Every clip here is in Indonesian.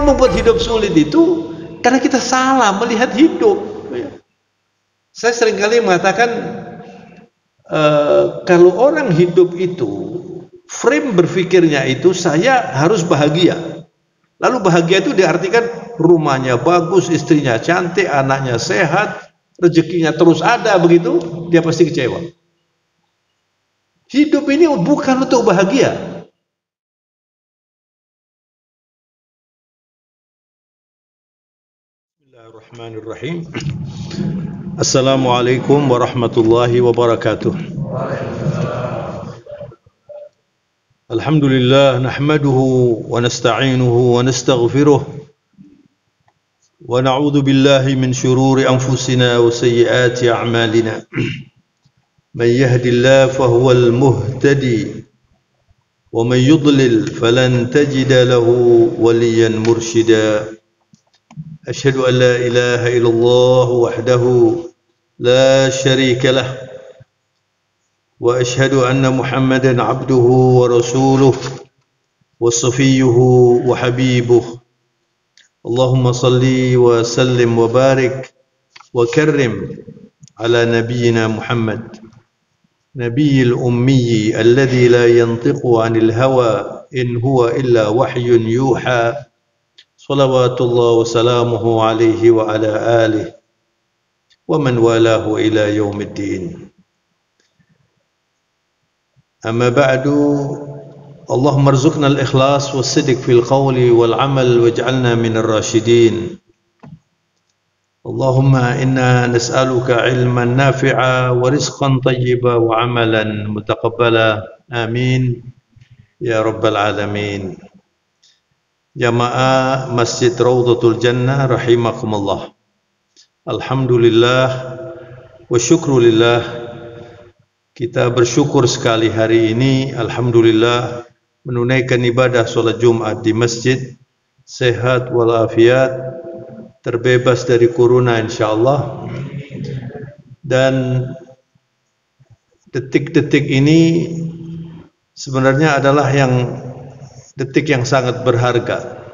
membuat hidup sulit itu karena kita salah melihat hidup. Saya seringkali mengatakan kalau orang hidup itu frame berpikirnya itu saya harus bahagia. Lalu bahagia itu diartikan rumahnya bagus, istrinya cantik, anaknya sehat, rezekinya terus ada, begitu dia pasti kecewa. Hidup ini bukan untuk bahagia. Bismillahirrahmanirrahim. Assalamualaikum warahmatullahi wabarakatuh. Alhamdulillah nahmaduhu wa nasta'inuhu wa nastaghfiruh wa na'udzu billahi min shururi anfusina wa sayyiati a'malina. Man yahdihillahu fahuwal muhtadi wa man yudlil falan tajida lahu waliyan mursyida. Asyhadu an la ilaha illallah wahdahu la syarika lah wa asyhadu anna Muhammadan abduhu wa rasuluh wa safiyuhu wa habibuh. Allahumma salli wa sallim wa barik wa karrim ala nabiyyina Muhammad nabiyil ummi alladhi la yantiqu anil hawa in huwa illa wahyun yuha. Salawatullah wa salamuhu alaihi wa ala alihi wa man walahu ila yaumiddin. أما بعد اللهم ارزقنا الإخلاص والصدق في القول والعمل واجعلنا من الراشدين. اللهم إنا نسألك علما نافعا ورزقا طيبا وعملا متقبلا آمين يا رب العالمين. Jamaah Masjid Raudhatul Jannah rahimakumullah. Alhamdulillah wa syukrulillah. Kita bersyukur sekali hari ini, alhamdulillah, menunaikan ibadah sholat Jumat di masjid, sehat walafiat, terbebas dari corona insyaallah. Dan detik-detik ini sebenarnya adalah detik yang sangat berharga.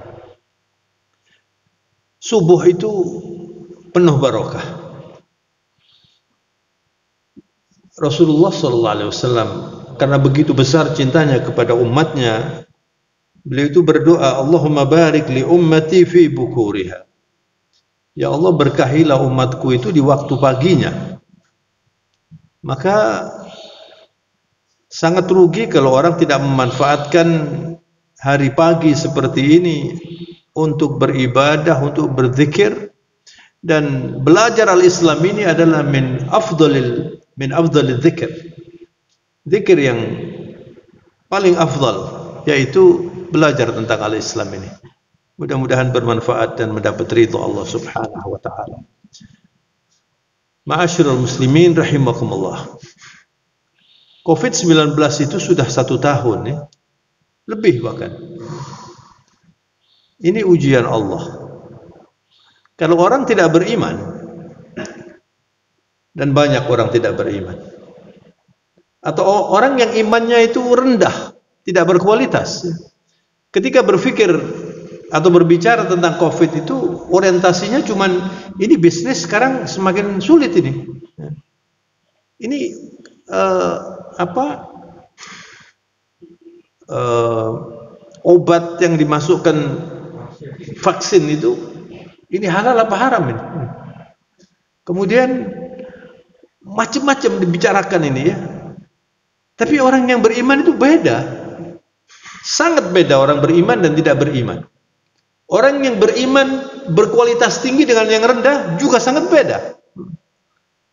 Subuh itu penuh barokah. Rasulullah SAW karena begitu besar cintanya kepada umatnya, beliau itu berdoa, Allahumma barik li ummati fi bukuriha. Ya Allah, berkahilah umatku itu di waktu paginya. Maka sangat rugi kalau orang tidak memanfaatkan hari pagi seperti ini untuk beribadah, untuk berzikir. Dan belajar al-Islam ini adalah min afdalil dzikr. Zikir yang paling afdal yaitu belajar tentang al-Islam ini. Mudah-mudahan bermanfaat dan mendapat ridha Allah Subhanahu wa taala. Ma'asyiral muslimin rahimakumullah. Covid-19 itu sudah 1 tahun ya. Lebih bahkan. Ini ujian Allah. Kalau orang tidak beriman, dan banyak orang tidak beriman, atau orang yang imannya itu rendah, tidak berkualitas, ketika berpikir atau berbicara tentang COVID itu orientasinya cuman ini bisnis sekarang semakin sulit ini. Ini obat yang dimasukkan vaksin itu, ini halal apa haram ini? Kemudian macam-macam dibicarakan ini ya. Tapi orang yang beriman itu beda. Sangat beda orang beriman dan tidak beriman. Orang yang beriman berkualitas tinggi dengan yang rendah juga sangat beda.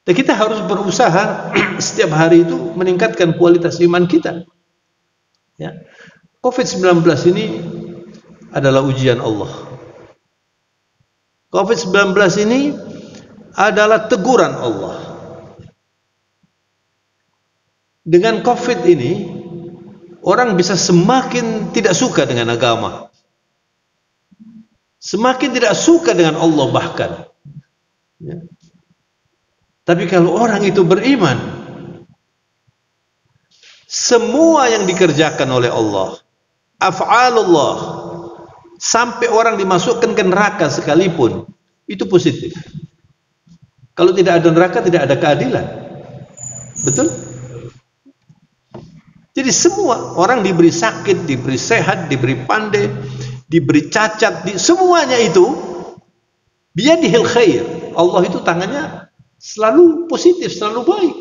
Dan kita harus berusaha setiap hari itu meningkatkan kualitas iman kita. Ya. Covid-19 ini adalah ujian Allah. Covid-19 ini adalah teguran Allah. Dengan Covid ini, orang bisa semakin tidak suka dengan agama, semakin tidak suka dengan Allah bahkan. Ya. Tapi kalau orang itu beriman, semua yang dikerjakan oleh Allah, af'alullah, sampai orang dimasukkan ke neraka sekalipun, itu positif. Kalau tidak ada neraka, tidak ada keadilan. Betul? Jadi semua orang diberi sakit, diberi sehat, diberi pandai, diberi cacat, semuanya itu biyadihil khair. Allah itu tangannya selalu positif, selalu baik.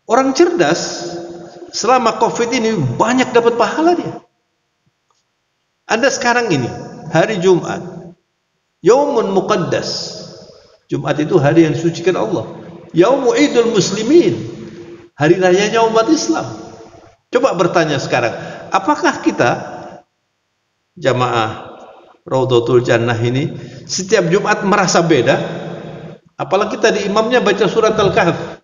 Orang cerdas selama Covid ini banyak dapat pahala dia. Anda sekarang ini hari Jumat, Yaumun Muqaddas. Jumat itu hari yang disucikan Allah. Yaumu Idul Muslimin, hari rayanya umat Islam. Coba bertanya sekarang, apakah kita jamaah Raudhatul Jannah ini setiap Jumat merasa beda? Apalagi tadi imamnya baca surat Al-Kahf.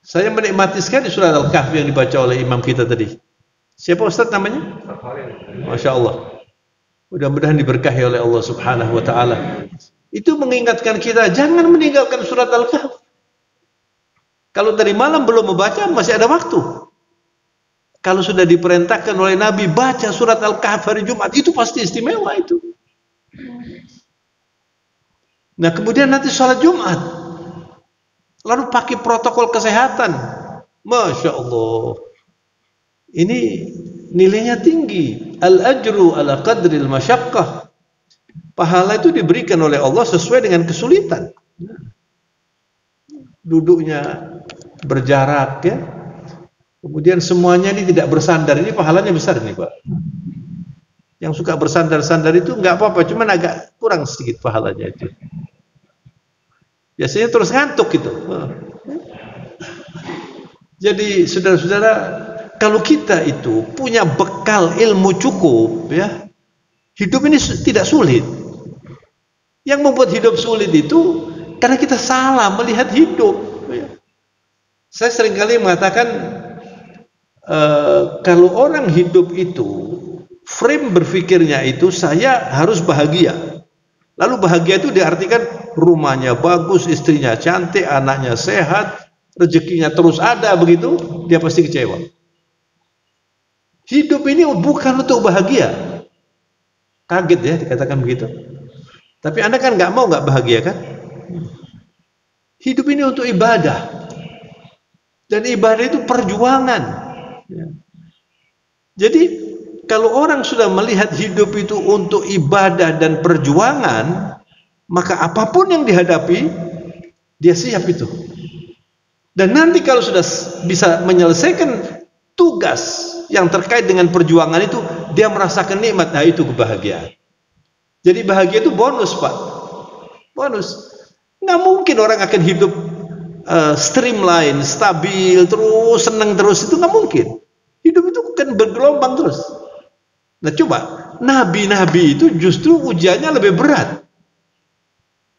Saya menikmati sekali surat Al-Kahf yang dibaca oleh imam kita tadi. Siapa Ustaz namanya? Masya Allah. Mudah-mudahan diberkahi oleh Allah Subhanahu wa Ta'ala. Itu mengingatkan kita jangan meninggalkan surat Al-Kahf. Kalau tadi malam belum membaca, masih ada waktu. Kalau sudah diperintahkan oleh Nabi baca surat Al-Kahf hari Jumat, itu pasti istimewa itu. Nah, kemudian nanti sholat Jumat, lalu pakai protokol kesehatan. Masya Allah. Ini nilainya tinggi. Al-ajru ala qadril masyaqqah. Pahala itu diberikan oleh Allah sesuai dengan kesulitan. Duduknya berjarak ya. Kemudian semuanya ini tidak bersandar. Ini pahalanya besar nih, Pak. Yang suka bersandar-sandar itu enggak apa-apa, cuman agak kurang sedikit pahalanya itu. Biasanya terus ngantuk gitu. Jadi saudara-saudara, kalau kita itu punya bekal ilmu cukup ya, hidup ini tidak sulit. Yang membuat hidup sulit itu karena kita salah melihat hidup ya. Saya seringkali mengatakan kalau orang hidup itu frame berpikirnya itu saya harus bahagia. Lalu bahagia itu diartikan rumahnya bagus, istrinya cantik, anaknya sehat, rezekinya terus ada, begitu dia pasti kecewa. Hidup ini bukan untuk bahagia. Kaget ya dikatakan begitu. Tapi Anda kan nggak mau nggak bahagia kan? Hidup ini untuk ibadah. Dan ibadah itu perjuangan. Jadi kalau orang sudah melihat hidup itu untuk ibadah dan perjuangan, maka apapun yang dihadapi, dia siap itu. Dan nanti kalau sudah bisa menyelesaikan tugas yang terkait dengan perjuangan itu, dia merasakan nikmat. Nah, itu kebahagiaan. Jadi bahagia itu bonus, Pak. Bonus. Nggak mungkin orang akan hidup streamline, stabil, terus senang terus, itu nggak mungkin. Hidup itu kan bergelombang terus. Nah coba, nabi-nabi itu justru ujiannya lebih berat.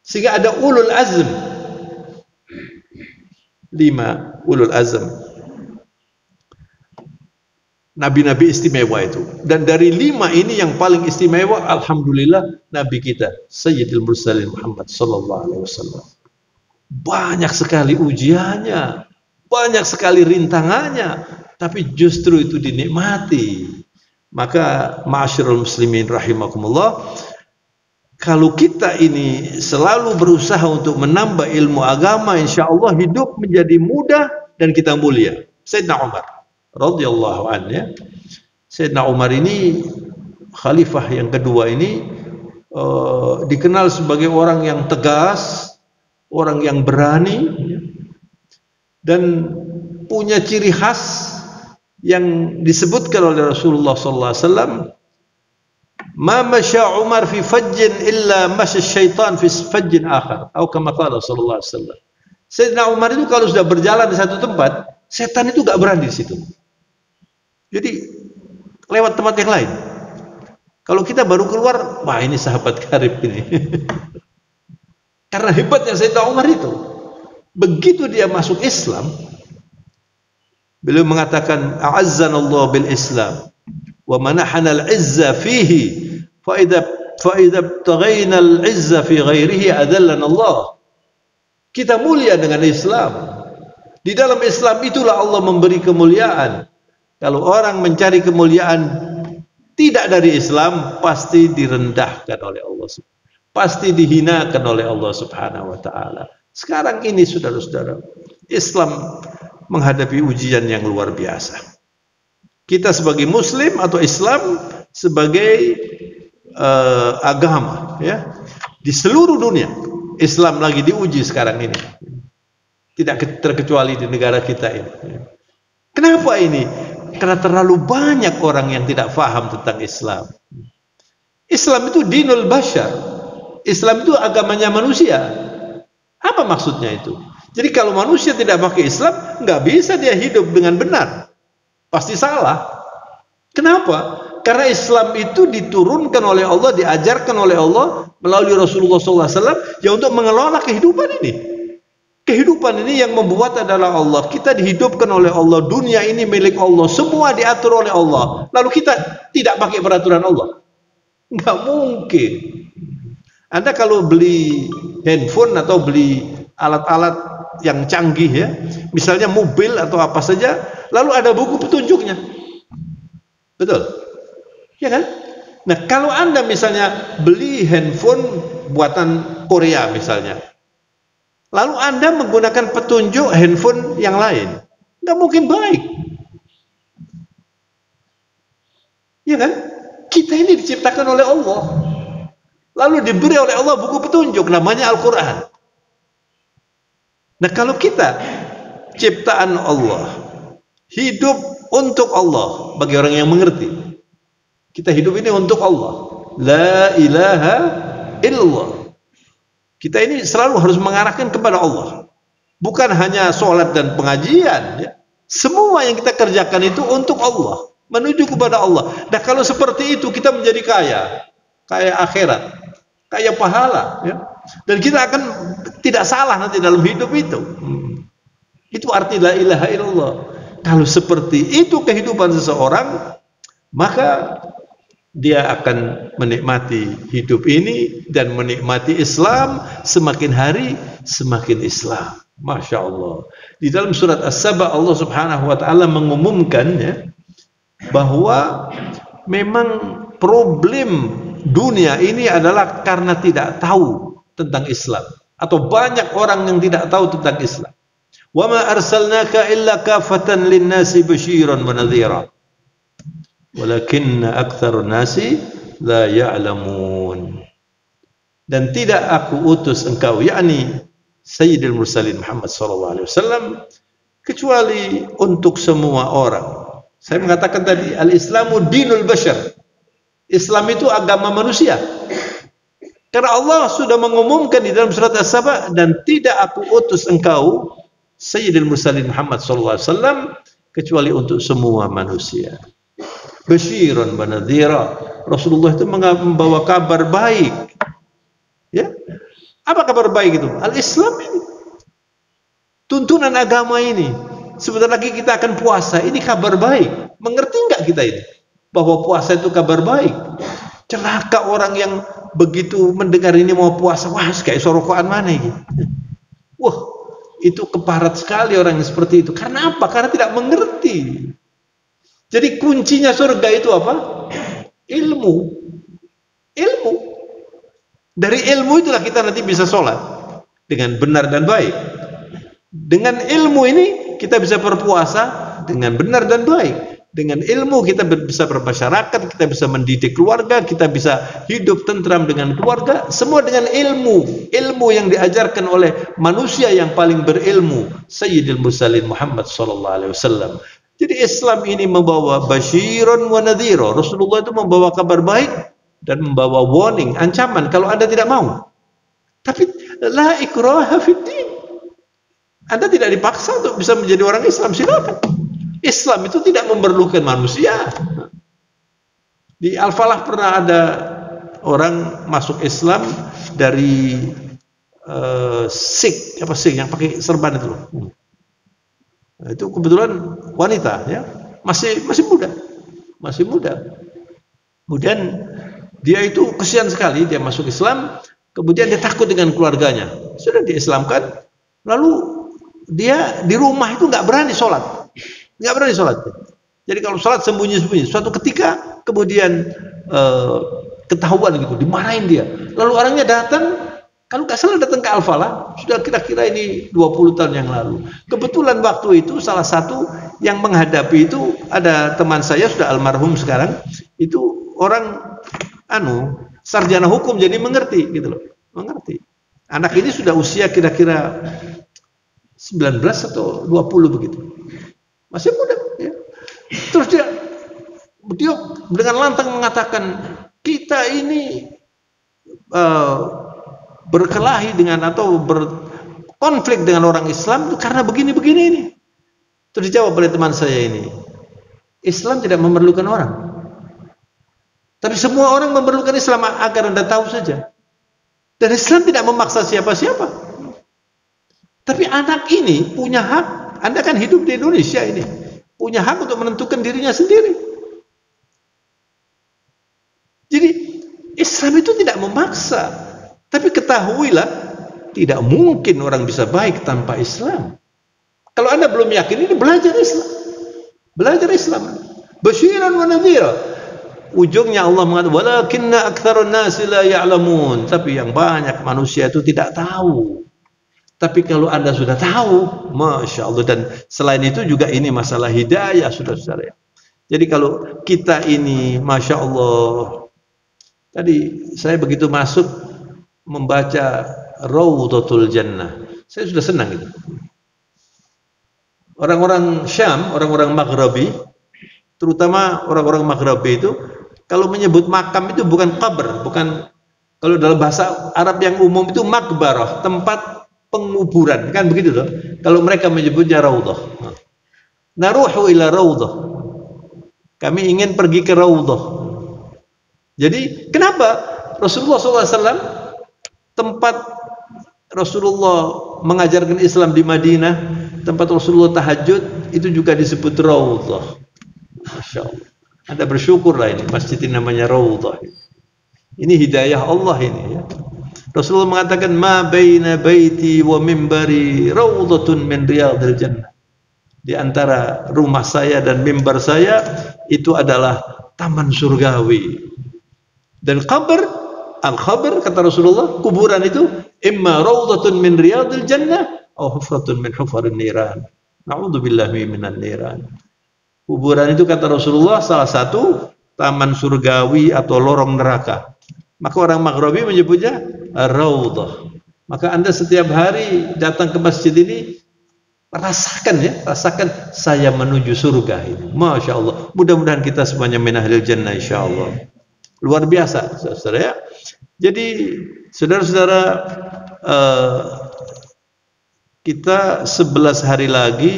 Sehingga ada ulul azm. 5 ulul azm. Nabi-nabi istimewa itu. Dan dari 5 ini yang paling istimewa, alhamdulillah, Nabi kita Sayyidil Mursalin Muhammad sallallahu alaihi wasallam. Banyak sekali ujiannya, banyak sekali rintangannya, tapi justru itu dinikmati. Maka ma'asyiral muslimin rahimakumullah, kalau kita ini selalu berusaha untuk menambah ilmu agama, insya Allah hidup menjadi mudah dan kita mulia. Sayyidina Umar radhiyallahu anhu ya. Sayyidina Umar ini khalifah yang kedua ini dikenal sebagai orang yang tegas, orang yang berani dan punya ciri khas yang disebutkan oleh Rasulullah sallallahu alaihi wasallam, ma masya Umar fi fajjin illa masya syaitan fi fajjin akhar, atau kama qala sallallahu alaihi wasallam. Sayyidina Umar itu kalau sudah berjalan di satu tempat, setan itu enggak berani di situ. Jadi lewat tempat yang lain. Kalau kita baru keluar, wah ini sahabat karib ini. Karena hebatnya Sayyidina Umar itu, begitu dia masuk Islam, beliau mengatakan, a'azzanallahu bil Islam wa manahana al-izza fihi fa idza taghayna al-izza fi ghairihi adallana Allah. Kita mulia dengan Islam. Di dalam Islam itulah Allah memberi kemuliaan. Kalau orang mencari kemuliaan tidak dari Islam pasti direndahkan oleh Allah, pasti dihinakan oleh Allah Subhanahu wa taala. Sekarang ini saudara-saudara, Islam menghadapi ujian yang luar biasa. Kita sebagai muslim atau Islam sebagai agama, ya, di seluruh dunia Islam lagi diuji sekarang ini. Tidak terkecuali di negara kita ini. Kenapa ini? Karena terlalu banyak orang yang tidak faham tentang Islam. Islam itu dinul bashar. Islam itu agamanya manusia. Apa maksudnya itu? Jadi kalau manusia tidak pakai Islam, nggak bisa dia hidup dengan benar. Pasti salah. Kenapa? Karena Islam itu diturunkan oleh Allah, diajarkan oleh Allah melalui Rasulullah SAW ya untuk mengelola kehidupan ini. Kehidupan ini yang membuat adalah Allah. Kita dihidupkan oleh Allah. Dunia ini milik Allah. Semua diatur oleh Allah. Lalu kita tidak pakai peraturan Allah. Nggak mungkin. Anda kalau beli handphone atau beli alat-alat yang canggih, ya, misalnya mobil atau apa saja, lalu ada buku petunjuknya. Betul? Ya kan? Nah, kalau Anda misalnya beli handphone buatan Korea misalnya, lalu Anda menggunakan petunjuk handphone yang lain, nggak mungkin baik. Ya kan? Kita ini diciptakan oleh Allah, lalu diberi oleh Allah buku petunjuk, namanya Al-Quran. Nah, kalau kita ciptaan Allah, hidup untuk Allah, bagi orang yang mengerti, kita hidup ini untuk Allah. La ilaha illallah. Kita ini selalu harus mengarahkan kepada Allah. Bukan hanya sholat dan pengajian, ya. Semua yang kita kerjakan itu untuk Allah, menuju kepada Allah. Nah, kalau seperti itu kita menjadi kaya, kaya akhirat, kaya pahala, ya. Dan kita akan tidak salah nanti dalam hidup itu. Itu arti la ilaha illallah. Kalau seperti itu kehidupan seseorang, maka dia akan menikmati hidup ini dan menikmati Islam, semakin hari semakin Islam. Masya Allah. Di dalam surat As-Saba Allah Subhanahu wa taala mengumumkan, ya, bahwa memang problem dunia ini adalah karena tidak tahu tentang Islam, atau banyak orang yang tidak tahu tentang Islam. Wa ma arsalnaka illa kafatan lin-nasi basyiran wa nadhira walakinna aktsarun nasi la ya'lamun. Dan tidak aku utus engkau, yakni Sayyidil Mursalin Muhammad sallallahu alaihi wasallam, kecuali untuk semua orang. Saya mengatakan tadi, al-Islamu dinul bashar. Islam itu agama manusia. Karena Allah sudah mengumumkan di dalam surat As-Saba, dan tidak aku utus engkau Sayyidil Mursalin Muhammad sallallahu alaihi wasallam kecuali untuk semua manusia. Basyiran wa nadhira. Rasulullah itu membawa kabar baik. Ya. Apa kabar baik itu? Al-Islam ini. Tuntunan agama ini. Sebentar lagi kita akan puasa. Ini kabar baik. Mengerti enggak kita ini? Bahwa puasa itu kabar baik. Celaka orang yang begitu mendengar ini mau puasa. Wah, kayak sorokoan mana ini? Wah, itu keparat sekali orang yang seperti itu. Karena apa? Karena tidak mengerti. Jadi kuncinya surga itu apa? Ilmu. Ilmu. Dari ilmu itulah kita nanti bisa sholat dengan benar dan baik. Dengan ilmu ini kita bisa berpuasa dengan benar dan baik. Dengan ilmu kita bisa bermasyarakat, kita bisa mendidik keluarga, kita bisa hidup tentram dengan keluarga. Semua dengan ilmu. Ilmu yang diajarkan oleh manusia yang paling berilmu, Sayyidil Mursalin Muhammad sallallahu alaihi wasallam. Jadi Islam ini membawa basyiran wa nadhira. Rasulullah itu membawa kabar baik dan membawa warning, ancaman kalau Anda tidak mau. Tapi la ikraha fid din. Anda tidak dipaksa untuk bisa menjadi orang Islam, silakan. Islam itu tidak memerlukan manusia. Di Al-Falah pernah ada orang masuk Islam dari Sikh, apa Sikh yang pakai serban itu loh. Itu kebetulan wanita, ya, masih muda. Kemudian dia itu kesian sekali, dia masuk Islam, kemudian dia takut dengan keluarganya. Sudah diislamkan, lalu dia di rumah itu nggak berani sholat. Jadi kalau sholat sembunyi-sembunyi, suatu ketika kemudian ketahuan gitu, dimarahin dia. Lalu orangnya datang, kalau nggak salah datang ke Al-Falah, sudah kira-kira ini 20 tahun yang lalu. Kebetulan waktu itu salah satu yang menghadapi itu ada teman saya sudah almarhum sekarang, itu orang sarjana hukum, jadi mengerti gitu loh, mengerti. Anak ini sudah usia kira-kira 19 atau 20 begitu. Masih muda ya. Terus dia dengan lantang mengatakan, kita ini berkelahi dengan atau berkonflik dengan orang Islam itu karena begini-begini ini. Terus dijawab oleh teman saya ini, Islam tidak memerlukan orang, tapi semua orang memerlukan Islam agar Anda tahu saja. Dan Islam tidak memaksa siapa-siapa. Tapi anak ini punya hak. Anda kan hidup di Indonesia ini, punya hak untuk menentukan dirinya sendiri. Jadi Islam itu tidak memaksa. Tapi ketahuilah, tidak mungkin orang bisa baik tanpa Islam. Kalau Anda belum yakin ini, belajar Islam. Belajar Islam. Basyiran wa nadhira. Ujungnya Allah mengatakan, walakinna aktsarun nasi la ya'lamun. Tapi yang banyak manusia itu tidak tahu. Tapi kalau Anda sudah tahu, Masya Allah. Dan selain itu juga ini masalah hidayah, saudara-saudara. Jadi kalau kita ini, Masya Allah. Tadi saya begitu masuk membaca Raudhatul Jannah, saya sudah senang itu. Orang-orang Syam, orang-orang Maghribi, terutama orang-orang Maghribi itu, kalau menyebut makam itu bukan qabr, bukan, kalau dalam bahasa Arab yang umum itu makbarah, tempat penguburan, kan begitu loh. Kalau mereka menyebutnya Raudhah. Naruhu ila Raudhah. Kami ingin pergi ke Raudhah. Jadi kenapa Rasulullah SAW tempat Rasulullah mengajarkan Islam di Madinah, tempat Rasulullah tahajud itu juga disebut Raudhah. Masya Allah. Anda bersyukurlah ini masjid ini namanya Raudhah. Ini hidayah Allah ini ya. Rasulullah mengatakan ma baina baiti wa mimbari raudhatun min riyadil jannah. Di antara rumah saya dan mimbar saya itu adalah taman surgawi. Dan al-qabr kata Rasulullah, kuburan itu imma raudhatun min riyadil jannah atau hufratun min hufarin niran. Na'udzubillahi minan niran. Kuburan itu kata Rasulullah salah satu taman surgawi atau lorong neraka. Maka orang Maghribi menyebutnya Raudhah. Maka Anda setiap hari datang ke masjid ini rasakan ya, rasakan saya menuju surga ini. Masya Allah. Mudah-mudahan kita semuanya min ahlil jannah insyaallah. Luar biasa, saudara ya. Jadi saudara-saudara, kita 11 hari lagi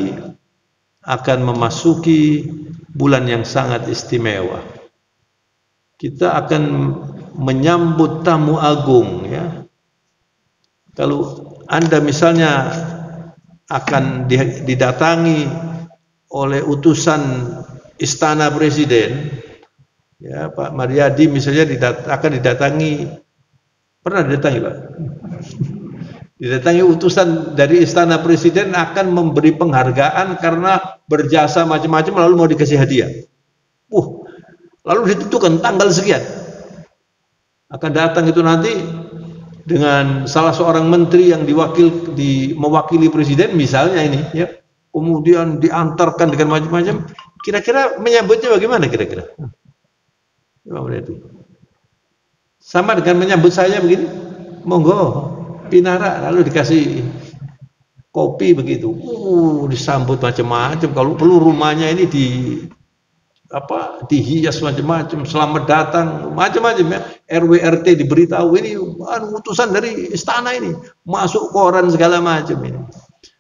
akan memasuki bulan yang sangat istimewa. Kita akan menyambut tamu agung ya. Kalau Anda misalnya akan didatangi oleh utusan istana presiden ya, Pak Mariadi misalnya akan didatangi, pernah didatangi Pak? Didatangi utusan dari istana presiden akan memberi penghargaan karena berjasa macam-macam, lalu mau dikasih hadiah. Lalu ditentukan tanggal sekian. Akan datang itu nanti dengan salah seorang menteri yang mewakili presiden misalnya ini ya. Kemudian diantarkan dengan macam-macam. Kira-kira menyambutnya bagaimana kira-kira? Sama dengan menyambut saya begini, monggo pinara, lalu dikasih kopi begitu, disambut macam-macam. Kalau perlu rumahnya ini dihias macam-macam, selamat datang macam-macam ya. RW RT diberitahu ini utusan dari istana ini, masuk koran segala macam ini.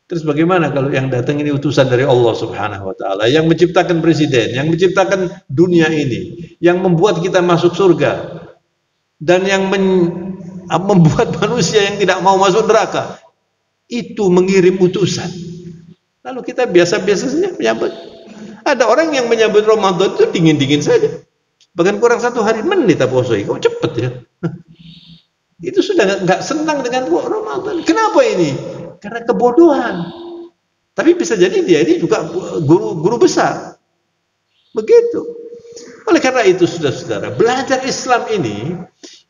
Terus bagaimana kalau yang datang ini utusan dari Allah Subhanahu wa taala, yang menciptakan presiden, yang menciptakan dunia ini, yang membuat kita masuk surga dan yang membuat manusia yang tidak mau masuk neraka itu mengirim utusan. Lalu kita biasa-biasa saja menyambut. Ada orang yang menyambut Ramadan itu dingin-dingin saja. Bahkan kurang 1 hari menit puasa. Kok cepet ya? Itu sudah nggak senang dengan Ramadan. Kenapa ini? Karena kebodohan. Tapi bisa jadi dia ini juga guru besar. Begitu. Oleh karena itu, saudara-saudara, belajar Islam ini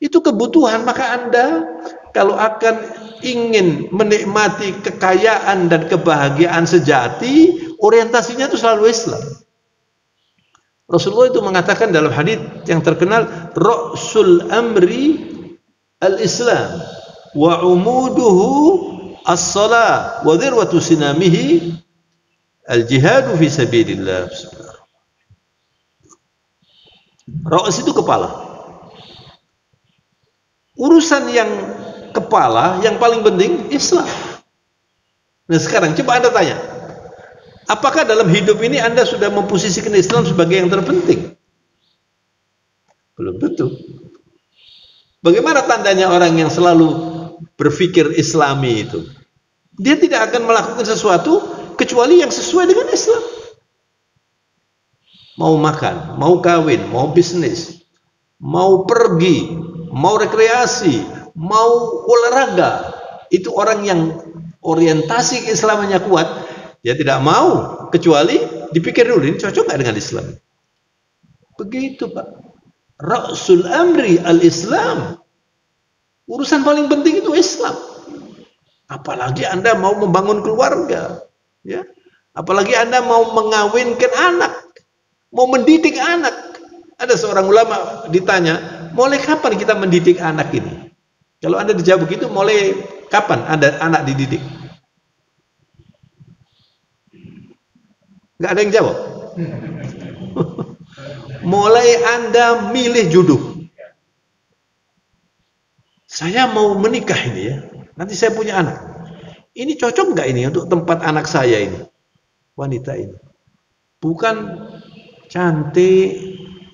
itu kebutuhan. Maka Anda kalau akan ingin menikmati kekayaan dan kebahagiaan sejati, orientasinya itu selalu Islam. Rasulullah itu mengatakan dalam hadis yang terkenal, Ra'sul amri al-Islam wa umuduhu as-salah wa dhirwatu sinamihi al-jihadu fi sabilillah. Ra's itu kepala. Urusan yang kepala yang paling penting Islam. Nah sekarang coba Anda tanya, apakah dalam hidup ini Anda sudah memposisikan Islam sebagai yang terpenting? Belum tentu. Bagaimana tandanya orang yang selalu berpikir Islami itu? Dia tidak akan melakukan sesuatu kecuali yang sesuai dengan Islam. Mau makan, mau kawin, mau bisnis, mau pergi, mau rekreasi, mau olahraga, itu orang yang orientasi keislamannya kuat, dia tidak mau kecuali dipikir dulu ini cocok nggak dengan Islam. Begitu Pak. Ra'sul amri al-Islam. Urusan paling penting itu Islam. Apalagi Anda mau membangun keluarga, ya. Apalagi Anda mau mengawinkan anak, mau mendidik anak. Ada seorang ulama ditanya, mulai kapan kita mendidik anak ini? Kalau Anda dijawab begitu, mulai kapan ada anak dididik? Nggak ada yang jawab. Mulai Anda milih jodoh. Saya mau menikah ini ya, nanti saya punya anak. Ini cocok nggak ini untuk tempat anak saya ini? Wanita ini. Bukan cantik,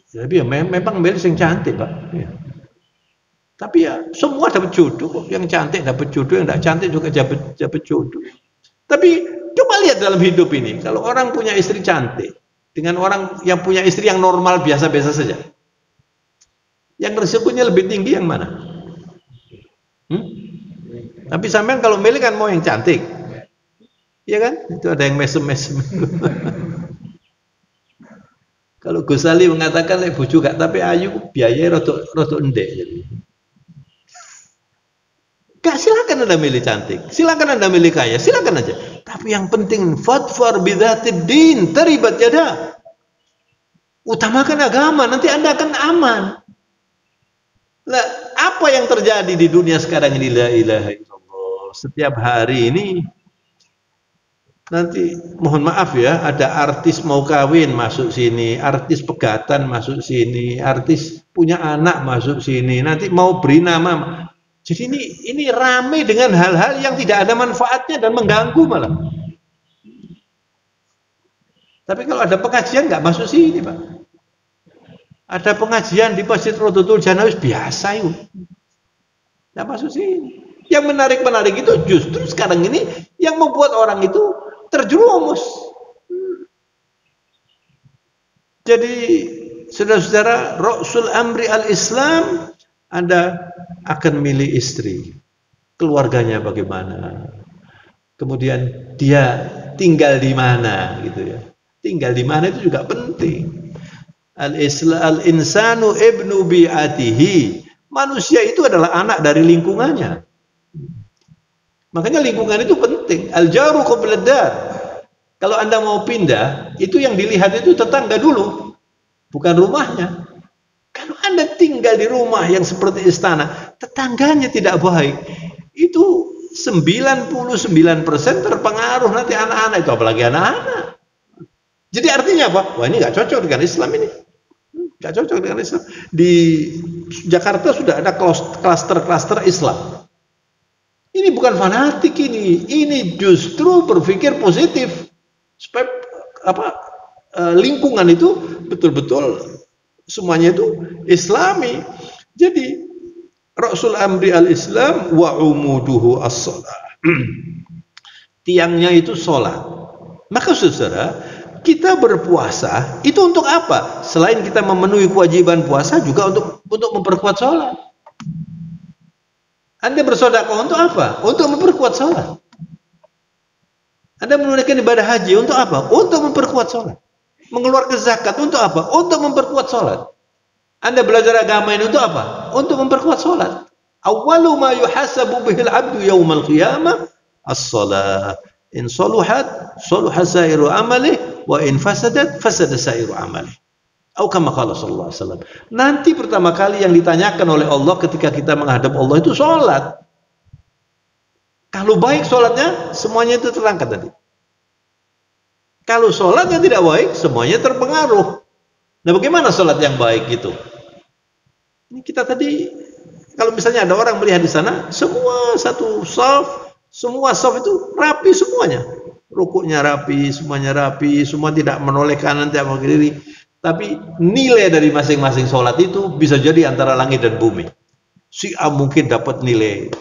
tapi ya memang milih yang cantik Pak. Ya. Tapi ya semua dapat jodoh, yang cantik dapat jodoh, yang tidak cantik juga dapat jodoh. Tapi coba lihat dalam hidup ini, kalau orang punya istri cantik dengan orang yang punya istri yang normal biasa-biasa saja, yang resikonya lebih tinggi yang mana? Tapi sampean kalau milih kan mau yang cantik, iya kan? Itu ada yang mesem-mesem. Kalau Gus Ali mengatakan bojo gak tapi ayu, biayanya rotok endek. Gak, silakan Anda milih cantik, silakan Anda milih kaya, silakan aja. Tapi yang penting fadfar bidzatid din taribat yada. Utamakan agama, nanti Anda akan aman. Nah, apa yang terjadi di dunia sekarang ini? La ilaha illallah. Setiap hari ini nanti mohon maaf ya, ada artis mau kawin masuk sini, artis pegatan masuk sini, artis punya anak masuk sini, nanti mau beri nama. Jadi ini ramai dengan hal-hal yang tidak ada manfaatnya dan mengganggu malah. Tapi kalau ada pengajian nggak masuk sini Pak. Ada pengajian di Masjid Rodotul Janah biasa itu, nggak masuk sini. Yang menarik itu justru sekarang ini yang membuat orang itu terjerumus. Jadi saudara-saudara, Ra'sul amri al-Islam, Anda akan milih istri, keluarganya bagaimana, kemudian dia tinggal di mana gitu ya. Tinggal di mana itu juga penting. Al-insanu ibnu bi'atihi. Manusia itu adalah anak dari lingkungannya. Makanya lingkungan itu penting. Al-jaru qabla dar. Kalau Anda mau pindah, itu yang dilihat itu tetangga dulu, bukan rumahnya. Kalau Anda tinggal di rumah yang seperti istana, tetangganya tidak baik, itu 99% terpengaruh nanti anak-anak itu, apalagi anak-anak. Jadi artinya apa? Wah, ini nggak cocok dengan Islam ini. Nggak cocok dengan Islam. Di Jakarta sudah ada klaster-klaster Islam. Ini bukan fanatik ini justru berpikir positif supaya lingkungan itu betul-betul semuanya itu Islami. Jadi Ra'sul amri al-Islam wa umuduhu as-shalah. Tiangnya itu sholat. Maka saudara, kita berpuasa itu untuk apa? Selain kita memenuhi kewajiban puasa, juga untuk memperkuat sholat. Anda bersedekah untuk apa? Untuk memperkuat sholat. Anda menunaikan ibadah haji untuk apa? Untuk memperkuat sholat. mengeluarkan zakat untuk apa? Untuk memperkuat sholat. Anda belajar agama ini untuk apa? Untuk memperkuat sholat. Awwalu ma yuhasabu bihil abdu yawmal qiyamah as-salah. In saluhat, saluha sairu amalih, wa in fasadat, fasada sairu amalih. Atau kama qala sallallahu alaihi wasallam. Nanti pertama kali yang ditanyakan oleh Allah ketika kita menghadap Allah itu sholat. Kalau baik sholatnya, semuanya itu terangkat tadi. Kalau sholatnya tidak baik, semuanya terpengaruh. Nah, bagaimana sholat yang baik itu? Ini kita tadi, kalau misalnya ada orang melihat di sana, semua satu shaf, semua shaf itu rapi semuanya. Rukuknya rapi, semuanya rapi, semua tidak menoleh kanan, tidak ke kiri. Tapi nilai dari masing-masing sholat itu bisa jadi antara langit dan bumi. Si A mungkin dapat nilai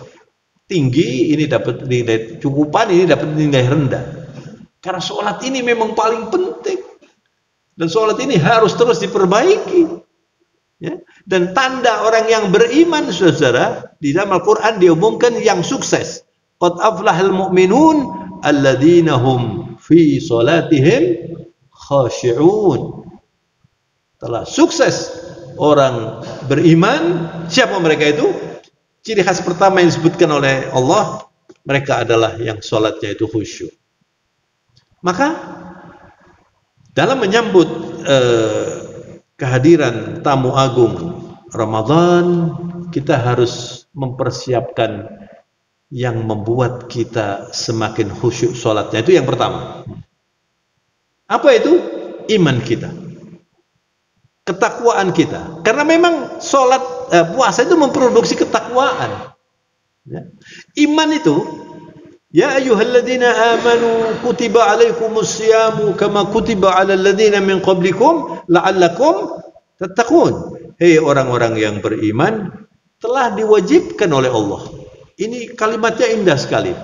tinggi, ini dapat nilai cukupan, ini dapat nilai rendah. Karena sholat ini memang paling penting. Dan sholat ini harus terus diperbaiki. Ya. Dan tanda orang yang beriman, saudara, di dalam Al-Quran diumumkan yang sukses. Qad aflahal mu'minun alladzina hum fi sholatihim khashi'un. Telah sukses orang beriman. Siapa mereka itu? Ciri khas pertama yang disebutkan oleh Allah, mereka adalah yang sholatnya itu khusyuk. Maka dalam menyambut kehadiran tamu agung Ramadan, kita harus mempersiapkan yang membuat kita semakin khusyuk sholatnya. Itu yang pertama. Apa itu? Iman kita, ketakwaan kita. Karena memang sholat, puasa itu memproduksi ketakwaan. Ya. Iman itu, ya ayyuhalladzina amanu kutiba alaikumus siyamu kama kutiba alal ladzina min qablikum la'allakum tattaqun. Hei orang-orang yang beriman, telah diwajibkan oleh Allah. Ini kalimatnya indah sekali.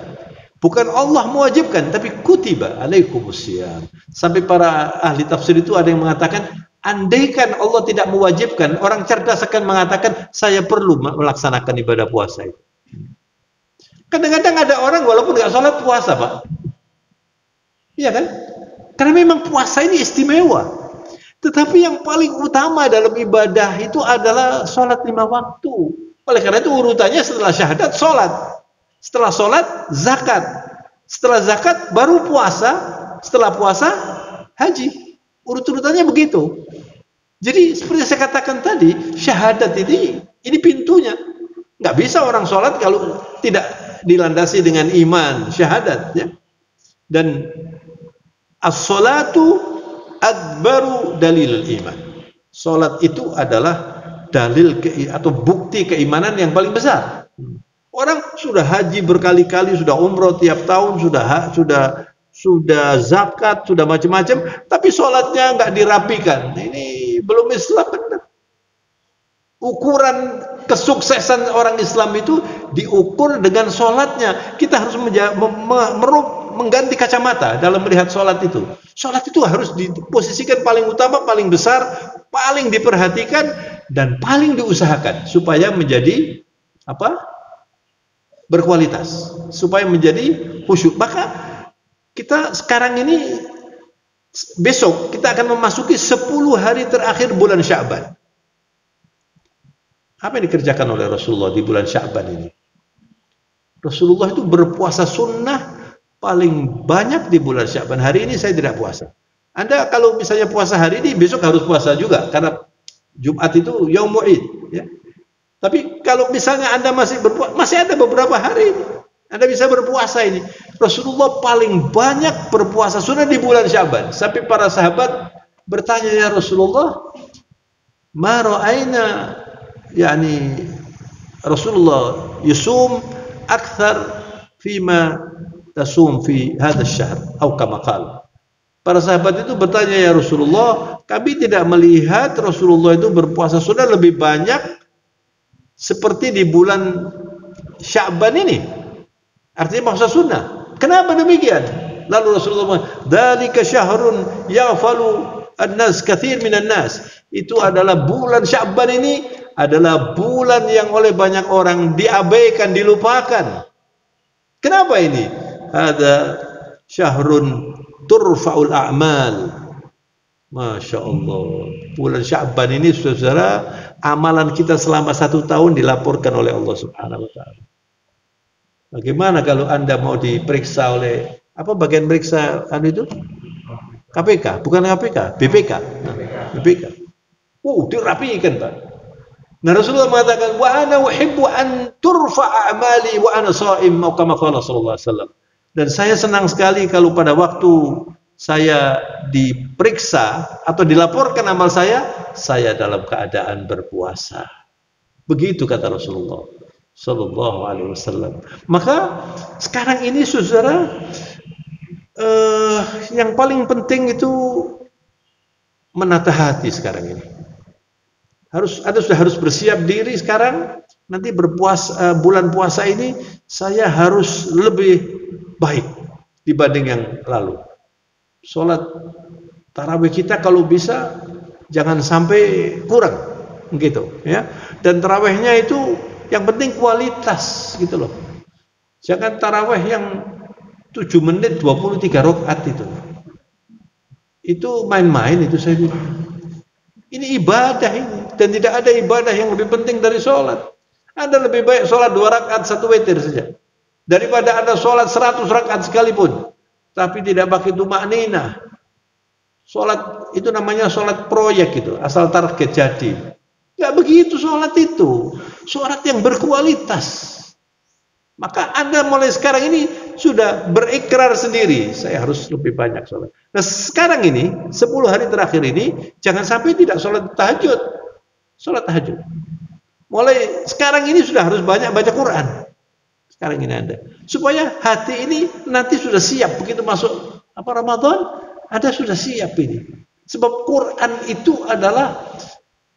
Bukan Allah mewajibkan, tapi kutiba alaikumus siyam. Sampai para ahli tafsir itu ada yang mengatakan, andaikan Allah tidak mewajibkan, orang cerdas akan mengatakan saya perlu melaksanakan ibadah puasa itu. Kadang-kadang ada orang walaupun nggak sholat puasa, Pak. Iya kan? Karena memang puasa ini istimewa. Tetapi yang paling utama dalam ibadah itu adalah sholat 5 waktu. Oleh karena itu urutannya setelah syahadat sholat. Setelah sholat zakat. Setelah zakat baru puasa. Setelah puasa haji. Urut-urutannya begitu. Jadi seperti saya katakan tadi, syahadat ini pintunya. Nggak bisa orang sholat kalau tidak dilandasi dengan iman, syahadat, ya. Dan as-salatu akbaru dalil iman. Salat itu adalah dalil atau bukti keimanan yang paling besar. Orang sudah haji berkali-kali, sudah umroh tiap tahun, sudah zakat, sudah macam-macam, tapi salatnya nggak dirapikan. Ini belum Islam benar. Ukuran kesuksesan orang Islam itu diukur dengan sholatnya. Kita harus mengganti kacamata dalam melihat sholat itu. Sholat itu harus diposisikan paling utama, paling besar, paling diperhatikan, dan paling diusahakan supaya menjadi apa? Berkualitas, supaya menjadi khusyuk. Maka kita sekarang ini, besok kita akan memasuki 10 hari terakhir bulan Sya'ban. Apa yang dikerjakan oleh Rasulullah di bulan Sya'ban ini? Rasulullah itu berpuasa sunnah paling banyak di bulan Sya'ban. Hari ini saya tidak puasa. Anda kalau misalnya puasa hari ini, besok harus puasa juga. Karena Jumat itu Yaumul Id. Ya. Tapi kalau misalnya Anda masih berpuasa, masih ada beberapa hari ini. Anda bisa berpuasa ini. Rasulullah paling banyak berpuasa sunnah di bulan Sya'ban. Sampai para sahabat bertanya, ya Rasulullah, ma ra'ayna yani Rasulullah yusum akthar fima tasum fi hadha syahr atau kama qala. Para sahabat itu bertanya, ya Rasulullah, kami tidak melihat Rasulullah itu berpuasa sunnah lebih banyak seperti di bulan Sya'ban ini. Artinya puasa sunnah. Kenapa demikian? Lalu Rasulullah, dzalika syahrun yaghfalu an-nas katsir minan nas. Itu adalah bulan Sya'ban ini adalah bulan yang oleh banyak orang diabaikan, dilupakan. Kenapa ini? Ada syahrun turfa'ul a'mal Masya Allah. Bulan Sya'ban ini saudara, amalan kita selama 1 tahun dilaporkan oleh Allah Subhanahu Wa Taala. Bagaimana kalau Anda mau diperiksa oleh apa bagian periksa itu? KPK, bukan KPK, BPK. BPK. Dirapikan, Pak. Nah, Rasulullah mengatakan, "Wa ana uhibbu an turfa a'mali wa ana sha'im," atau kama qala sallallahu alaihi wasallam. Dan saya senang sekali kalau pada waktu saya diperiksa atau dilaporkan amal saya dalam keadaan berpuasa. Begitu kata Rasulullah sallallahu alaihi wasallam. Maka sekarang ini saudara, yang paling penting itu menata hati sekarang ini. Anda sudah harus bersiap diri sekarang. Nanti berpuasa, bulan puasa ini saya harus lebih baik dibanding yang lalu. Sholat tarawih kita kalau bisa jangan sampai kurang, gitu ya. Dan tarawihnya itu yang penting kualitas, gitu loh. Jangan tarawih yang 7 menit 23 rakaat itu main-main itu saya bilang. Ini ibadah ini, dan tidak ada ibadah yang lebih penting dari sholat. Anda lebih baik sholat 2 rakaat 1 witir saja daripada Anda sholat 100 rakaat sekalipun tapi tidak pakai tumakninah. Sholat itu namanya sholat proyek, itu asal target jadi. Gak begitu sholat itu, sholat yang berkualitas. Maka Anda mulai sekarang ini sudah berikrar sendiri, saya harus lebih banyak sholat. Nah sekarang ini, 10 hari terakhir ini, jangan sampai tidak sholat tahajud. Sholat tahajud. Mulai sekarang ini sudah harus banyak baca Quran. Sekarang ini Anda. Supaya hati ini nanti sudah siap, begitu masuk Ramadan, Anda sudah siap ini. Sebab Quran itu adalah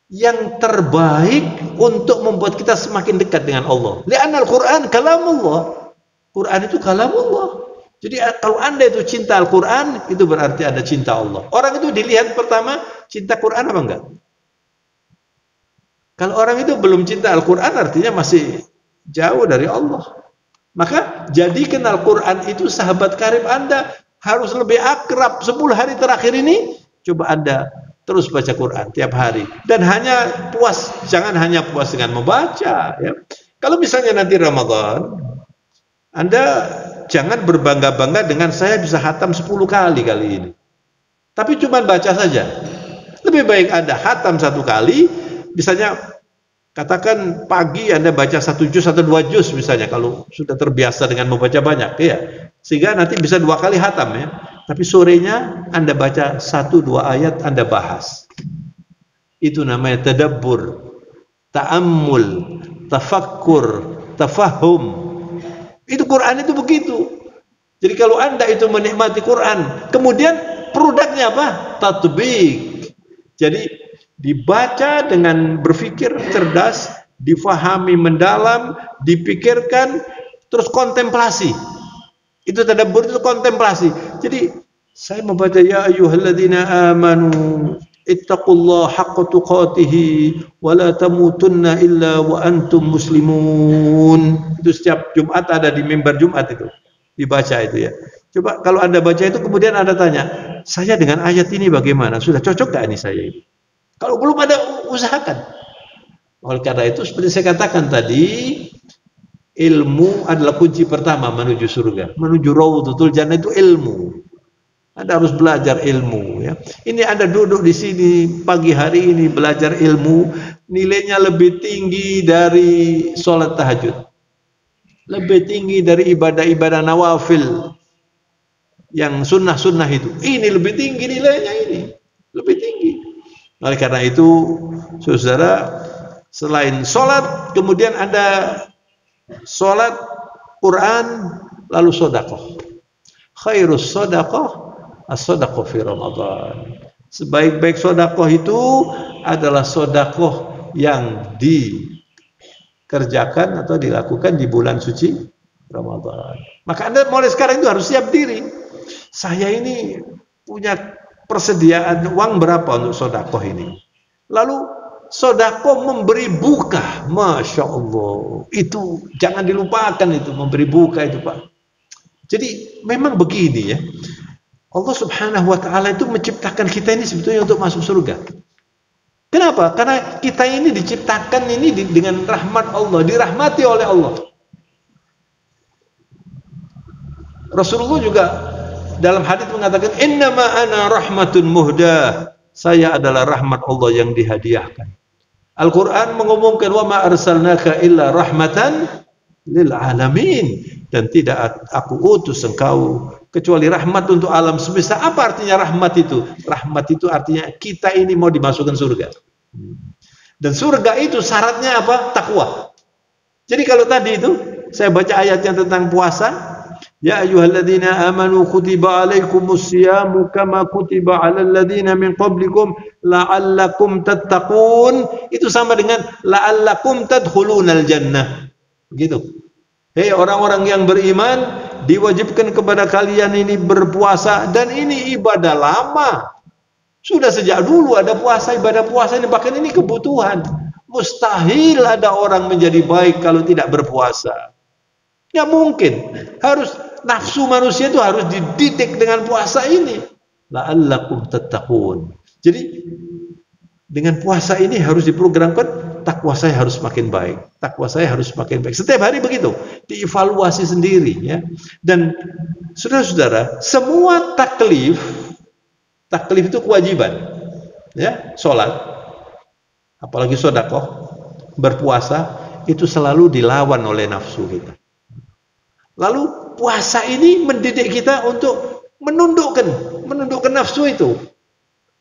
yang terbaik untuk membuat kita semakin dekat dengan Allah. Li'anna al-Quran kalamullah. Quran itu kalamullah. Jadi kalau Anda itu cinta Al-Quran, itu berarti Anda cinta Allah. Orang itu dilihat pertama cinta Quran apa enggak? Kalau orang itu belum cinta Al-Quran, artinya masih jauh dari Allah. Maka jadikan Al-Quran itu sahabat karib Anda. Harus lebih akrab. 10 hari terakhir ini coba Anda terus baca Quran tiap hari, dan hanya puas, jangan hanya puas dengan membaca ya. Kalau misalnya nanti Ramadan, Anda jangan berbangga-bangga dengan saya bisa khatam 10 kali ini, tapi cuma baca saja. Lebih baik Anda khatam 1 kali, misalnya katakan pagi Anda baca 1 juz atau 2 juz misalnya, kalau sudah terbiasa dengan membaca banyak ya, sehingga nanti bisa 2 kali khatam ya. Tapi sorenya Anda baca 1-2 ayat, Anda bahas. Itu namanya tadabbur, ta'ammul, tafakkur, tafahum. Itu Quran itu begitu. Jadi kalau Anda itu menikmati Quran, kemudian produknya apa? Tatbik. Jadi dibaca dengan berpikir cerdas, difahami mendalam, dipikirkan, terus kontemplasi. Itu tadabbur, itu kontemplasi. Jadi saya membaca ya ayyuhalladzina amanu ittaqullaha haqqa tuqatih wa la tamutunna illa wa antum muslimun. Itu setiap Jumat ada di mimbar Jumat itu. Dibaca itu ya. Coba kalau Anda baca itu kemudian Anda tanya, saya dengan ayat ini bagaimana? Sudah cocok gak ini saya ini? Kalau belum ada, usahakan. Oleh karena itu seperti saya katakan tadi, ilmu adalah kunci pertama menuju surga, menuju Raudhatul Jannah itu ilmu. Anda harus belajar ilmu ya. Ini Anda duduk di sini pagi hari ini belajar ilmu, nilainya lebih tinggi dari sholat tahajud, lebih tinggi dari ibadah-ibadah nawafil yang sunnah-sunnah itu. Ini lebih tinggi nilainya, ini lebih tinggi. Oleh karena itu, saudara, selain sholat, kemudian Anda sholat, Quran, lalu sedekah. Khairus sedekah as-sedekah fi Ramadan. Sebaik-baik sedekah itu adalah sedekah yang dikerjakan atau dilakukan di bulan suci Ramadan. Maka Anda mulai sekarang itu harus siap diri. Saya ini punya persediaan uang berapa untuk sedekah ini? Lalu sedekah memberi buka, Masya Allah, itu jangan dilupakan, itu memberi buka itu Pak. Jadi memang begini ya, Allah Subhanahu wa taala itu menciptakan kita ini sebetulnya untuk masuk surga. Kenapa? Karena kita ini diciptakan ini dengan rahmat Allah, dirahmati oleh Allah. Rasulullah juga dalam hadis mengatakan, "Innama ana rahmatun muhdah." Saya adalah rahmat Allah yang dihadiahkan. Al-Quran mengumumkan, "Wa ma arsalnaka illa rahmatan lil alamin." Dan tidak aku utus engkau kecuali rahmat untuk alam semesta. Apa artinya rahmat itu? Rahmat itu artinya kita ini mau dimasukkan surga. Dan surga itu syaratnya apa? Takwa. Jadi kalau tadi itu saya baca ayatnya tentang puasa, ya ayyuhalladzina amanu kutiba alaikumus siyamu kama kutiba alal ladzina min qablikum la'allakum tattaqun. Itu sama dengan la'allakum tadkhulunal jannah. Begitu. Hei orang-orang yang beriman, diwajibkan kepada kalian ini berpuasa, dan ini ibadah lama. Sudah sejak dulu ada puasa, ibadah puasa ini, bahkan ini kebutuhan. Mustahil ada orang menjadi baik kalau tidak berpuasa. Ya mungkin. Harus nafsu manusia itu harus dididik dengan puasa ini. La'allakum tattaqun. Jadi dengan puasa ini harus diprogramkan, takwa saya harus makin baik, takwa saya harus makin baik. Setiap hari begitu, dievaluasi sendiri, ya. Dan saudara-saudara, semua taklif itu kewajiban, ya. Sholat, apalagi sedekah, berpuasa, itu selalu dilawan oleh nafsu kita. Lalu puasa ini mendidik kita untuk menundukkan nafsu itu.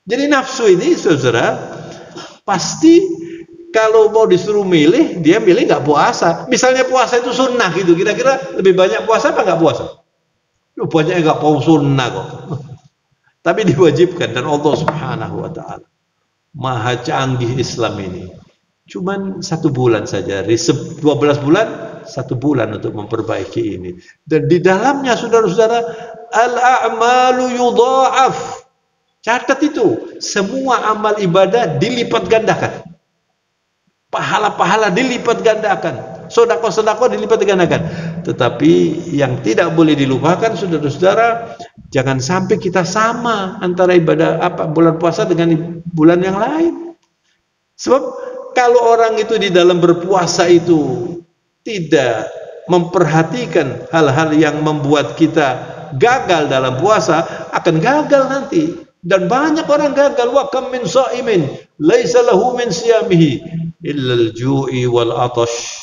Jadi nafsu ini, saudara, pasti kalau mau disuruh milih, dia milih nggak puasa. Misalnya puasa itu sunnah gitu, kira-kira lebih banyak puasa apa nggak puasa? Lu banyak nggak mau sunnah kok. Tapi diwajibkan, dan Allah Subhanahu wa taala maha canggih Islam ini. Cuman 1 bulan saja, dari 12 bulan 1 bulan untuk memperbaiki ini. Dan di dalamnya, saudara-saudara, al-a'malu yudha'af. Catat itu, semua amal ibadah dilipat gandakan. Pahala-pahala dilipat gandakan. Sedekah-sedekah dilipat gandakan. Tetapi yang tidak boleh dilupakan, saudara-saudara, jangan sampai kita sama antara ibadah bulan puasa dengan bulan yang lain. Sebab kalau orang itu di dalam berpuasa itu tidak memperhatikan hal-hal yang membuat kita gagal dalam puasa, akan gagal nanti. Dan banyak orang gagal. Wa kam min sha'imin laisa lahu min siyamihi illa al-ju'i wal 'atash.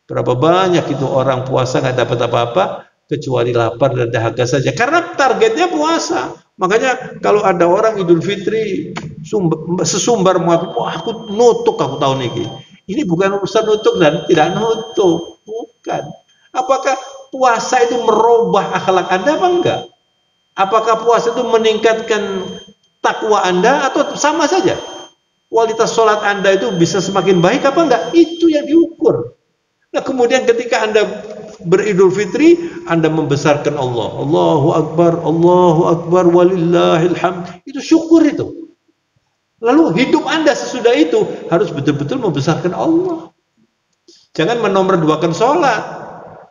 Berapa banyak itu orang puasa nggak dapat apa-apa kecuali lapar dan dahaga saja, karena targetnya puasa. Makanya kalau ada orang Idul Fitri sesumbar mengatakan, "Wah, aku nutuk aku tahun ini bukan urusan nutuk dan tidak nutuk, bukan. Apakah puasa itu merubah akhlak Anda apa enggak? Apakah puasa itu meningkatkan takwa Anda atau sama saja? Kualitas sholat Anda itu bisa semakin baik apa enggak? Itu yang diukur. Nah, kemudian ketika Anda beridul fitri, Anda membesarkan Allah. Allahu Akbar, walillahil hamd. Itu syukur itu. Lalu hidup Anda sesudah itu harus betul-betul membesarkan Allah. Jangan menomorduakan sholat.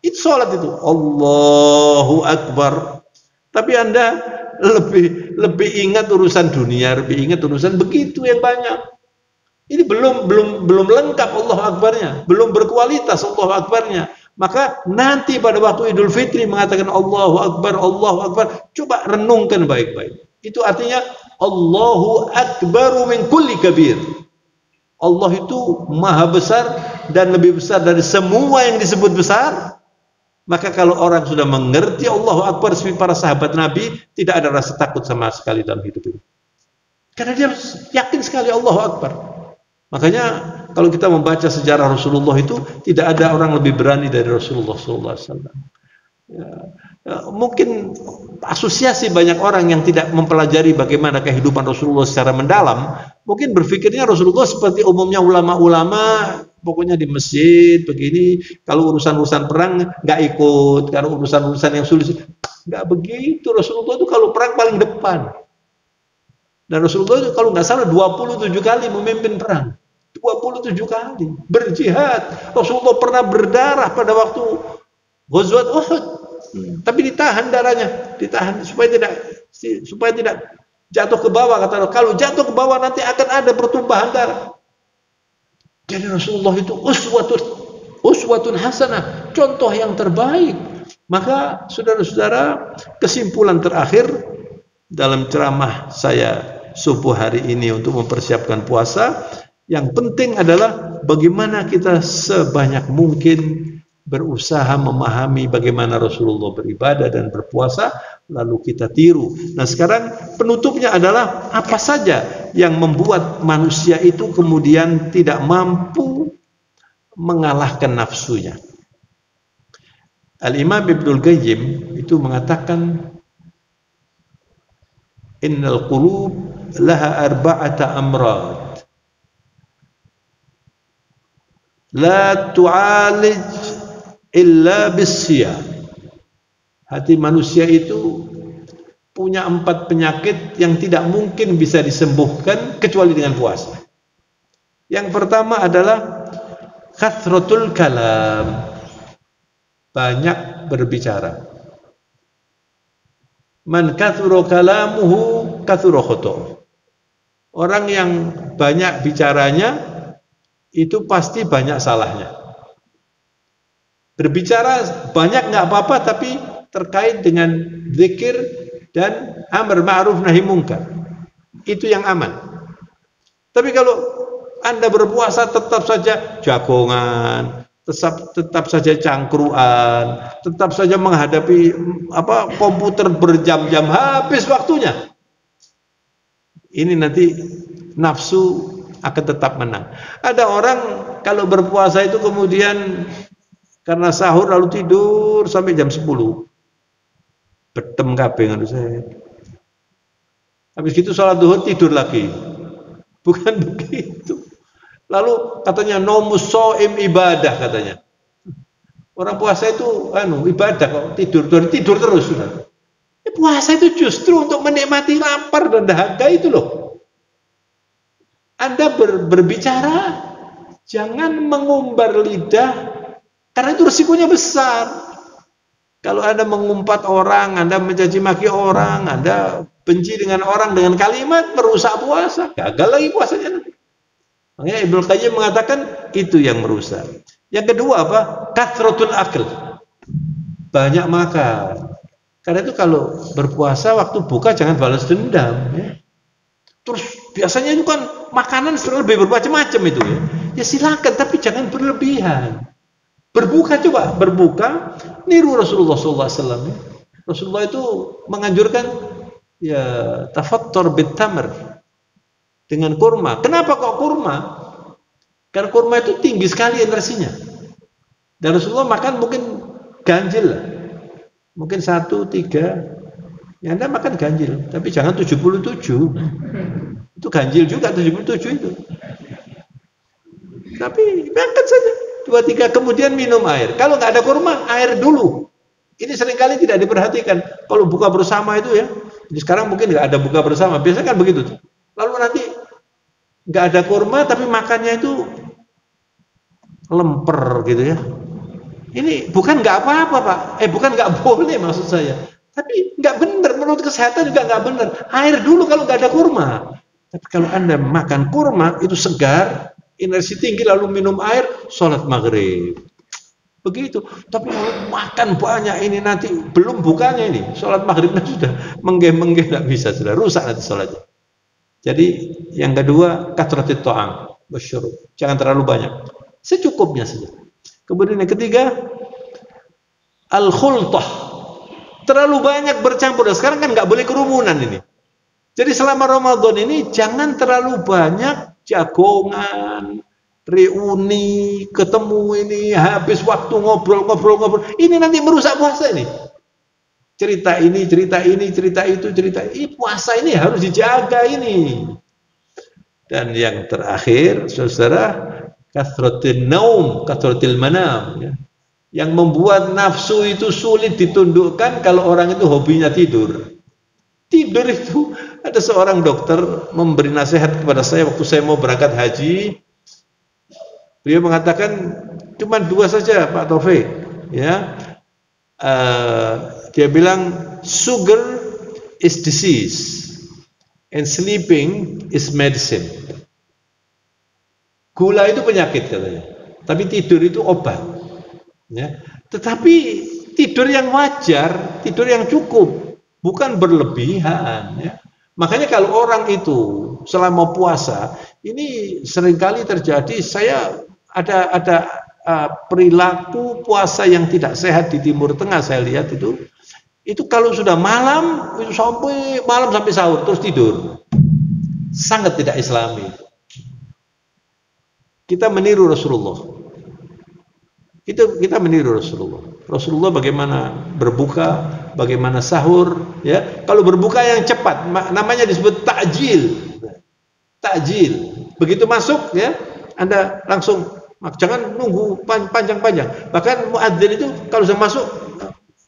Itu sholat itu. Allahu Akbar. Tapi Anda lebih ingat urusan dunia, lebih ingat urusan begitu yang banyak. Ini belum lengkap Allah Akbarnya, belum berkualitas Allah Akbarnya. Maka nanti pada waktu Idul Fitri mengatakan Allahu Akbar, coba renungkan baik-baik. Itu artinya Allahu Akbaru min kulli kabir. Allah itu maha besar dan lebih besar dari semua yang disebut besar. Maka kalau orang sudah mengerti Allahu Akbar seperti para sahabat Nabi, tidak ada rasa takut sama sekali dalam hidup ini. Karena dia yakin sekali Allahu Akbar. Makanya kalau kita membaca sejarah Rasulullah itu, tidak ada orang lebih berani dari Rasulullah SAW. Mungkin asosiasi banyak orang yang tidak mempelajari bagaimana kehidupan Rasulullah secara mendalam, mungkin berpikirnya Rasulullah seperti umumnya ulama-ulama, pokoknya di masjid begini, kalau urusan-urusan perang nggak ikut, kalau urusan-urusan yang sulit nggak begitu. Rasulullah itu kalau perang paling depan. Dan Rasulullah itu kalau nggak salah 27 kali memimpin perang. 27 kali berjihad. Rasulullah pernah berdarah pada waktu Ghazwat Uhud. tapi ditahan darahnya, ditahan supaya tidak jatuh ke bawah. Kata kalau jatuh ke bawah nanti akan ada pertumpahan darah. Jadi Rasulullah itu uswatun hasanah, contoh yang terbaik. Maka saudara-saudara, kesimpulan terakhir dalam ceramah saya subuh hari ini untuk mempersiapkan puasa, yang penting adalah bagaimana kita sebanyak mungkin berusaha memahami bagaimana Rasulullah beribadah dan berpuasa, lalu kita tiru. Nah sekarang penutupnya adalah apa saja yang membuat manusia itu kemudian tidak mampu mengalahkan nafsunya. Al-Imam Ibnul Qayyim itu mengatakan, innal qulub laha arba'ata amrad la tu'alij illa bisyam. Hati manusia itu punya 4 penyakit yang tidak mungkin bisa disembuhkan kecuali dengan puasa. Yang pertama adalah kathratul kalam, banyak berbicara. Man kathura kalamuhu kathura khoto'uh. Orang yang banyak bicaranya itu pasti banyak salahnya. Berbicara banyak nggak apa-apa, tapi terkait dengan zikir dan amar ma'ruf nahi munkar, itu yang aman. Tapi kalau Anda berpuasa tetap saja jagongan, tetap saja cangkruan, tetap saja menghadapi komputer berjam-jam, habis waktunya. Ini nanti nafsu akan tetap menang. Ada orang kalau berpuasa itu kemudian karena sahur lalu tidur sampai jam 10. Betem kabeh ngono saya. Habis gitu salat zuhur tidur lagi. Bukan begitu. Lalu katanya nomus shaim ibadah katanya. Orang puasa itu ibadah kok, tidur terus sudah. Puasa itu justru untuk menikmati lapar dan dahaga itu loh. Anda berbicara jangan mengumbar lidah, karena itu risikonya besar. Kalau Anda mengumpat orang, Anda mencaci maki orang, Anda benci dengan orang dengan kalimat, merusak puasa, gagal lagi puasanya. Makanya Ibnu Qayyim mengatakan itu yang merusak. Yang kedua apa? Kathratul akl, banyak makan. Karena itu kalau berpuasa waktu buka jangan balas dendam. Ya. Terus biasanya itu kan makanan lebih bermacam-macam itu ya. Ya silakan, tapi jangan berlebihan. Berbuka, coba berbuka, niru Rasulullah SAW. Rasulullah itu menganjurkan ya tafattur bitamr, dengan kurma. Kenapa kok kurma? Karena kurma itu tinggi sekali energinya. Dan Rasulullah makan mungkin ganjil lah. Mungkin 1, 3. Ya Anda makan ganjil, tapi jangan 77. Itu ganjil juga 77 itu. Tapi makan saja 2, 3, kemudian minum air. Kalau nggak ada kurma, air dulu. Ini seringkali tidak diperhatikan. Kalau buka bersama itu ya, jadi sekarang mungkin nggak ada buka bersama. Biasanya kan begitu tuh. Lalu nanti nggak ada kurma, tapi makannya itu lemper gitu ya. Ini bukan nggak apa-apa Pak. Bukan nggak boleh maksud saya. Tapi nggak benar, menurut kesehatan juga nggak benar. Air dulu kalau nggak ada kurma. Tapi kalau Anda makan kurma itu segar, energi tinggi, lalu minum air, sholat maghrib. Begitu. Tapi kalau makan banyak ini nanti belum bukanya ini, sholat maghribnya sudah menggeh-menggeh, nggak bisa, sudah rusak nanti sholatnya. Jadi yang kedua kathratit ta'am wasyurub, jangan terlalu banyak, secukupnya saja. Kemudian yang ketiga al-khultah, terlalu banyak bercampur. Sekarang kan nggak boleh kerumunan ini. Jadi selama Ramadan ini jangan terlalu banyak jagongan, reuni, ketemu ini, habis waktu ngobrol. Ini nanti merusak puasa ini. Cerita ini, cerita itu. Puasa ini harus dijaga ini. Dan yang terakhir, saudara, kathratin naum, kathratil manam. Ya. Yang membuat nafsu itu sulit ditundukkan kalau orang itu hobinya tidur. Tidur itu, ada seorang dokter memberi nasihat kepada saya waktu saya mau berangkat haji. Beliau mengatakan cuma 2 saja Pak Taufik, ya. dia bilang sugar is disease and sleeping is medicine. Gula itu penyakit katanya, tapi tidur itu obat. Ya. Tetapi tidur yang wajar, tidur yang cukup, bukan berlebihan. Ya. Makanya kalau orang itu selama puasa, ini seringkali terjadi. Saya ada perilaku puasa yang tidak sehat di Timur Tengah. Saya lihat itu kalau sudah malam, itu sampai malam sampai sahur terus tidur, sangat tidak Islami. Kita meniru Rasulullah. Kita meniru Rasulullah. Rasulullah bagaimana berbuka, bagaimana sahur, ya. Kalau berbuka yang cepat, namanya disebut takjil. Takjil. Begitu masuk, ya, Anda langsung, jangan nunggu panjang-panjang. Bahkan muadzin itu kalau sudah masuk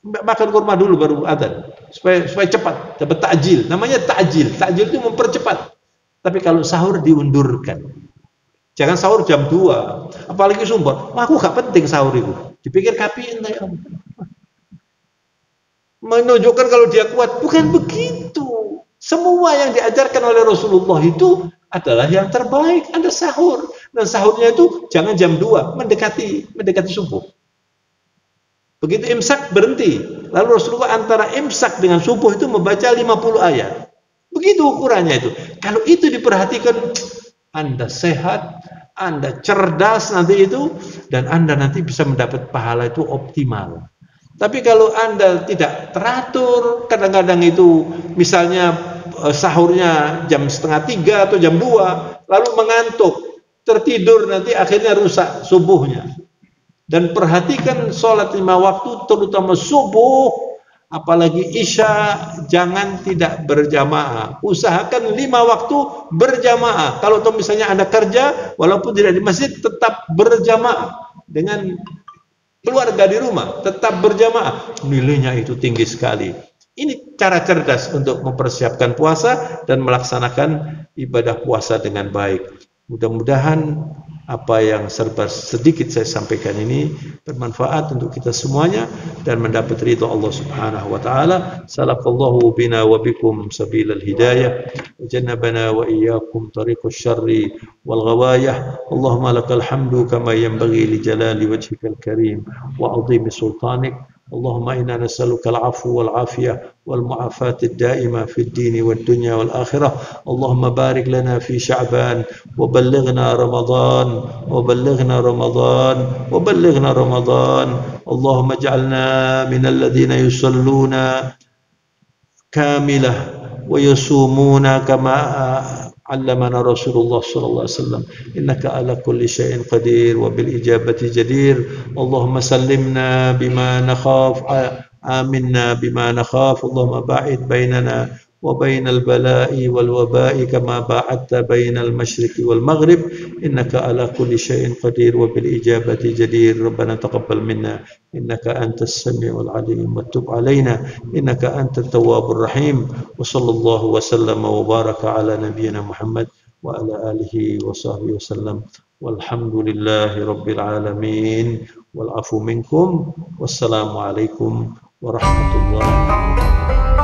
makan kurma dulu baru adzan, supaya cepat dapat takjil. Namanya takjil. Takjil itu mempercepat. Tapi kalau sahur diundurkan. Jangan sahur jam 2, apalagi sumpah, aku gak penting sahur itu. Dipikir kapiin ya. Menunjukkan kalau dia kuat, bukan begitu. Semua yang diajarkan oleh Rasulullah itu adalah yang terbaik. Anda sahur, dan sahurnya itu jangan jam 2, mendekati subuh. Begitu imsak berhenti. Lalu Rasulullah antara imsak dengan subuh itu membaca 50 ayat. Begitu ukurannya itu. Kalau itu diperhatikan, Anda sehat, Anda cerdas nanti itu, dan Anda nanti bisa mendapat pahala itu optimal. Tapi kalau Anda tidak teratur, kadang-kadang itu misalnya sahurnya jam 2:30 atau jam 2, lalu mengantuk, tertidur, nanti akhirnya rusak subuhnya. Dan perhatikan sholat 5 waktu, terutama subuh, apalagi isya, jangan tidak berjamaah. Usahakan 5 waktu berjamaah. Kalau misalnya Anda kerja, walaupun tidak di masjid, tetap berjamaah dengan keluarga di rumah, tetap berjamaah. Nilainya itu tinggi sekali. Ini cara cerdas untuk mempersiapkan puasa dan melaksanakan ibadah puasa dengan baik. Mudah-mudahan apa yang sedikit saya sampaikan ini bermanfaat untuk kita semuanya dan mendapat ridha Allah Subhanahu wa taala. Salakallahu bina wa bikum sabilal hidayah wa jannabana wa iyyakum tariqasy syarri wal ghawayah. Allahumma lakal hamdu kama yanbaghi li jalali wajhikal karim wa 'azimi sultanik. اللهم إنا نسألك العفو والعافية والمعافاة الدائمة في الدين والدنيا والآخرة. اللهم بارك لنا في شعبان وبلغنا رمضان وبلغنا رمضان وبلغنا رمضان. اللهم اجعلنا من الذين يصلون كاملة ويصومون كما علمنا رسول الله صلى الله عليه وسلم. إنك على كل شيء قدير وبالإجابة جدير. اللهم سلمنا بما نخاف، آمنا بما نخاف. اللهم باعد بيننا وبين البلاء والوباء كما باعدت بين المشرق والمغرب. إنك على كل شيء قدير وبالإجابة جدير. ربنا تقبل منا إنك أنت السميع العليم وتب علينا إنك أنت التواب الرحيم. وصلى الله وسلم وبارك على نبينا محمد وعلى آله وصحبه وسلم والحمد لله رب العالمين والعفو منكم والسلام عليكم ورحمة الله وبركاته.